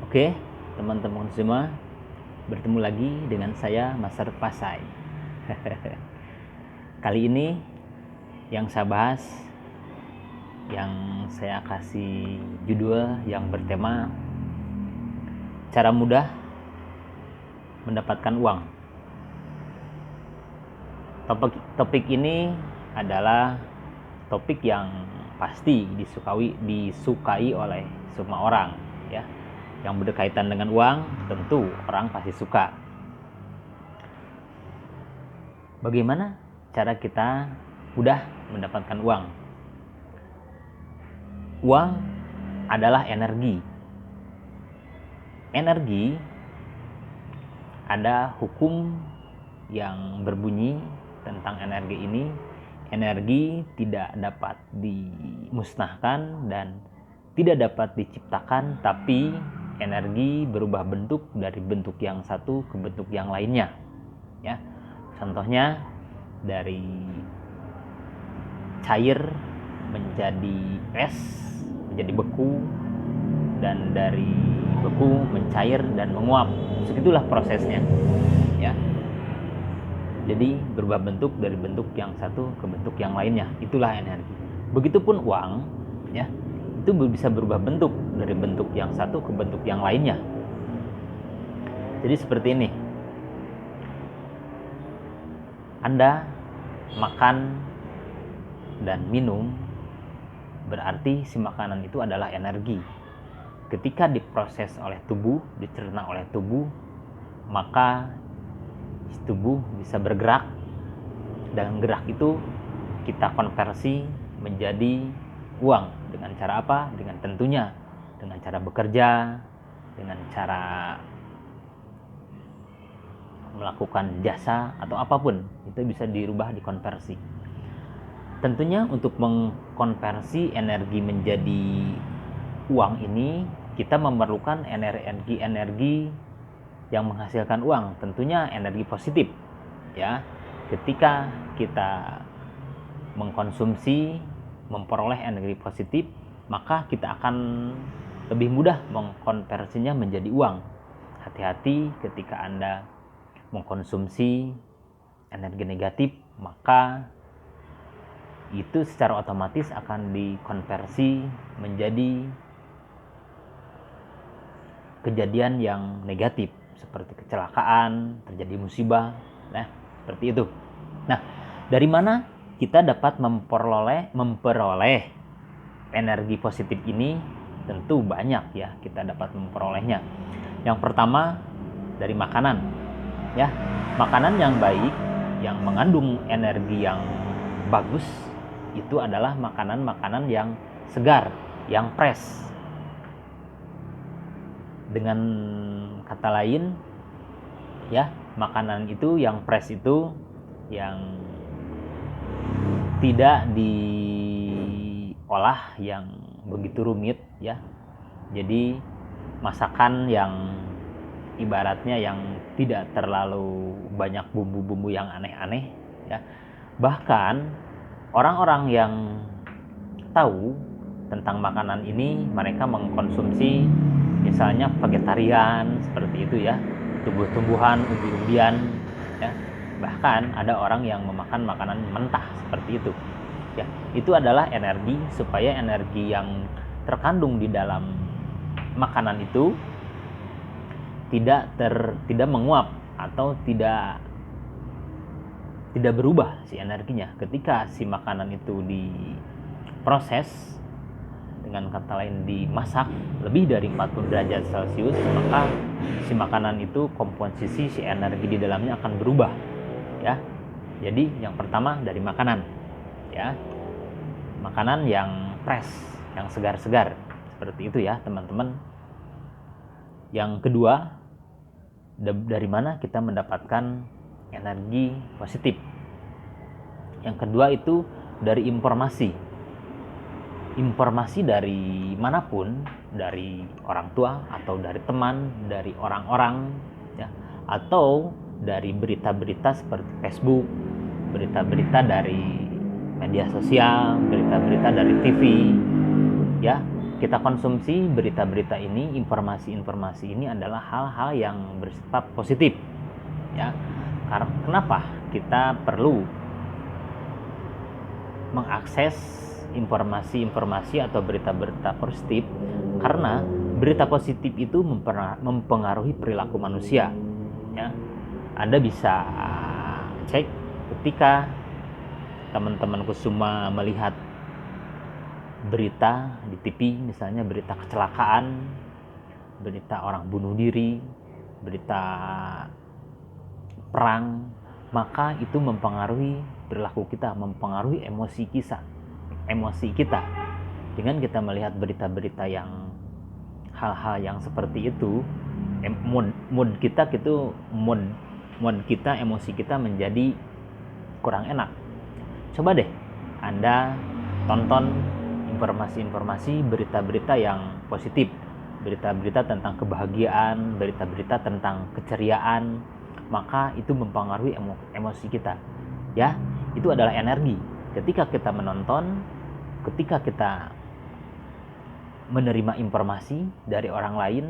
Oke, teman-teman semua, bertemu lagi dengan saya, Master Pasai. Kali ini yang saya bahas, yang saya kasih judul yang bertema cara mudah mendapatkan uang. Topik ini adalah topik yang pasti disukai oleh semua orang, ya. Yang berkaitan dengan uang, tentu orang pasti suka. Bagaimana cara kita mudah mendapatkan uang? Uang adalah energi. Energi, ada hukum yang berbunyi tentang energi ini. Energi tidak dapat dimusnahkan dan tidak dapat diciptakan, tapi energi berubah bentuk dari bentuk yang satu ke bentuk yang lainnya, ya. Contohnya dari cair menjadi es, menjadi beku, dan dari beku mencair dan menguap. Segitulah prosesnya, ya. Jadi berubah bentuk dari bentuk yang satu ke bentuk yang lainnya. Itulah energi. Begitupun uang, ya. Itu bisa berubah bentuk dari bentuk yang satu ke bentuk yang lainnya. Jadi seperti ini. Anda makan dan minum, berarti si makanan itu adalah energi. Ketika diproses oleh tubuh, dicerna oleh tubuh, maka tubuh bisa bergerak, dan gerak itu kita konversi menjadi uang. Dengan cara apa? Dengan tentunya dengan cara bekerja, dengan cara melakukan jasa atau apapun, itu bisa dirubah, dikonversi. Tentunya untuk mengkonversi energi menjadi uang ini, kita memerlukan energi yang menghasilkan uang, tentunya energi positif, ya. Ketika kita mengkonsumsi, memperoleh energi positif, maka kita akan lebih mudah mengkonversinya menjadi uang. Hati-hati ketika Anda mengkonsumsi energi negatif, maka itu secara otomatis akan dikonversi menjadi kejadian yang negatif, seperti kecelakaan, terjadi musibah, nah seperti itu. Nah, dari mana kita dapat memperoleh energi positif ini? Tentu banyak, ya, kita dapat memperolehnya. Yang pertama dari makanan, ya. Makanan yang baik, yang mengandung energi yang bagus, itu adalah makanan-makanan yang segar, yang fresh. Dengan kata lain, ya, makanan itu yang fresh itu yang tidak diolah yang begitu rumit, ya. Jadi masakan yang ibaratnya yang tidak terlalu banyak bumbu-bumbu yang aneh-aneh, ya. Bahkan orang-orang yang tahu tentang makanan ini, mereka mengkonsumsi misalnya vegetarian, seperti itu, ya, tumbuh-tumbuhan, umbi-umbian, ya. Bahkan ada orang yang memakan makanan mentah, seperti itu, ya. Itu adalah energi, supaya energi yang terkandung di dalam makanan itu tidak menguap atau tidak berubah si energinya. Ketika si makanan itu diproses, dengan kata lain dimasak lebih dari 40 derajat Celcius, maka si makanan itu komposisi si energi di dalamnya akan berubah, ya. Jadi yang pertama dari makanan, ya. Makanan yang fresh, yang segar-segar, seperti itu, ya, teman-teman. Yang kedua, dari mana kita mendapatkan energi positif? Yang kedua itu dari informasi dari manapun, dari orang tua atau dari teman, dari orang-orang, ya, atau dari berita-berita seperti Facebook, berita-berita dari media sosial, berita-berita dari TV, ya. kita konsumsi berita-berita ini, informasi-informasi ini adalah hal-hal yang bersifat positif, ya. Karena kenapa kita perlu mengakses informasi-informasi atau berita-berita positif? Karena berita positif itu mempengaruhi perilaku manusia, ya. Anda bisa cek ketika teman-teman Kusuma melihat berita di TV, misalnya berita kecelakaan, berita orang bunuh diri, berita perang, maka itu mempengaruhi perilaku kita, mempengaruhi emosi kita. Dengan kita melihat berita-berita yang hal-hal yang seperti itu, mood kita, emosi kita menjadi kurang enak. Coba deh Anda tonton informasi-informasi, berita-berita yang positif, berita-berita tentang kebahagiaan, berita-berita tentang keceriaan, maka itu mempengaruhi emosi kita, ya. Itu adalah energi. Ketika kita menonton, ketika kita menerima informasi dari orang lain,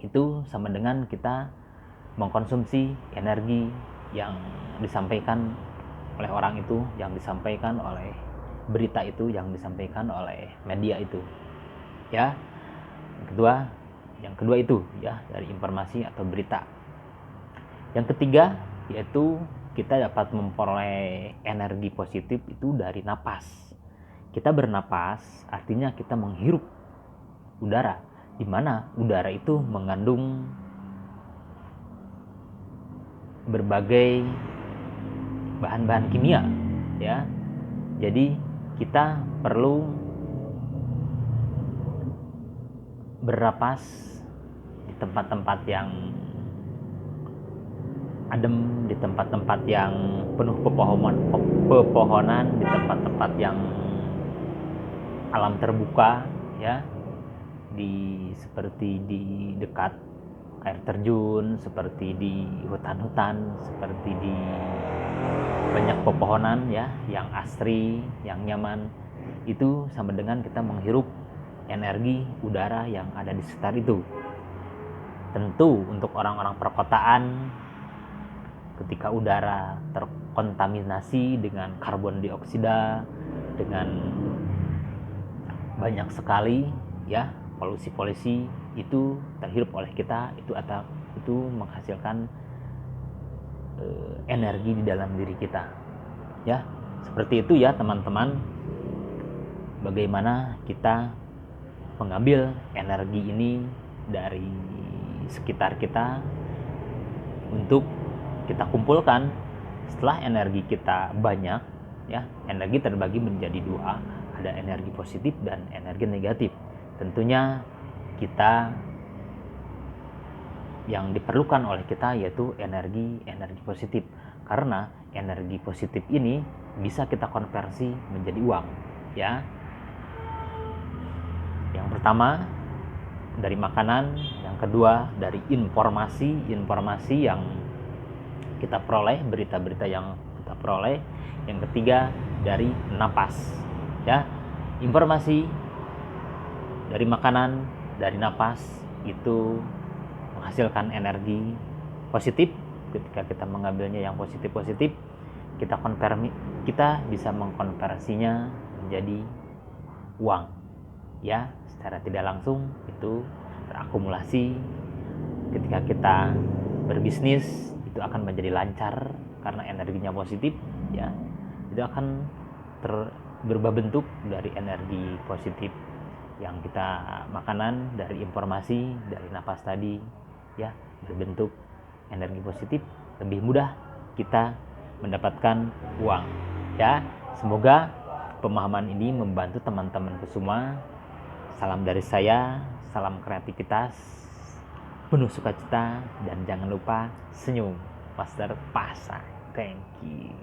itu sama dengan kita mengkonsumsi energi yang disampaikan oleh orang itu, yang disampaikan oleh berita itu, yang disampaikan oleh media itu, ya. Yang kedua itu, ya, dari informasi atau berita. Yang ketiga yaitu kita dapat memperoleh energi positif itu dari napas. Kita bernapas artinya kita menghirup udara, di mana udara itu mengandung berbagai bahan-bahan kimia, ya. Jadi kita perlu bernapas di tempat-tempat yang adem, di tempat-tempat yang penuh pepohonan, di tempat-tempat yang alam terbuka, ya, seperti di dekat air terjun, seperti di hutan-hutan, seperti di banyak pepohonan, ya, yang asri, yang nyaman. Itu sama dengan kita menghirup energi udara yang ada di sekitar itu. Tentu untuk orang-orang perkotaan, ketika udara terkontaminasi dengan karbon dioksida, dengan banyak sekali, ya, polusi itu terhirup oleh kita, itu menghasilkan energi di dalam diri kita, ya. Seperti itu, ya, teman-teman. Bagaimana kita mengambil energi ini dari sekitar kita untuk kita kumpulkan. Setelah energi kita banyak, ya, energi terbagi menjadi dua, ada energi positif dan energi negatif. Tentunya kita yang diperlukan oleh kita yaitu energi positif, karena energi positif ini bisa kita konversi menjadi uang, ya. Yang pertama dari makanan, yang kedua dari informasi yang kita peroleh, berita-berita yang kita peroleh, yang ketiga dari napas, ya. Informasi dari makanan, dari napas itu menghasilkan energi positif. Ketika kita mengambilnya yang positif, kita bisa mengkonversinya menjadi uang, ya. Secara tidak langsung itu terakumulasi. Ketika kita berbisnis itu akan menjadi lancar karena energinya positif, ya. Itu akan berubah bentuk dari energi positif yang kita makanan, dari informasi, dari napas tadi, ya, berbentuk energi positif. Lebih mudah kita mendapatkan uang, ya. Semoga pemahaman ini membantu teman-temanku semua. Salam dari saya, salam kreativitas, penuh sukacita, dan jangan lupa senyum. Master Pasang. Thank you.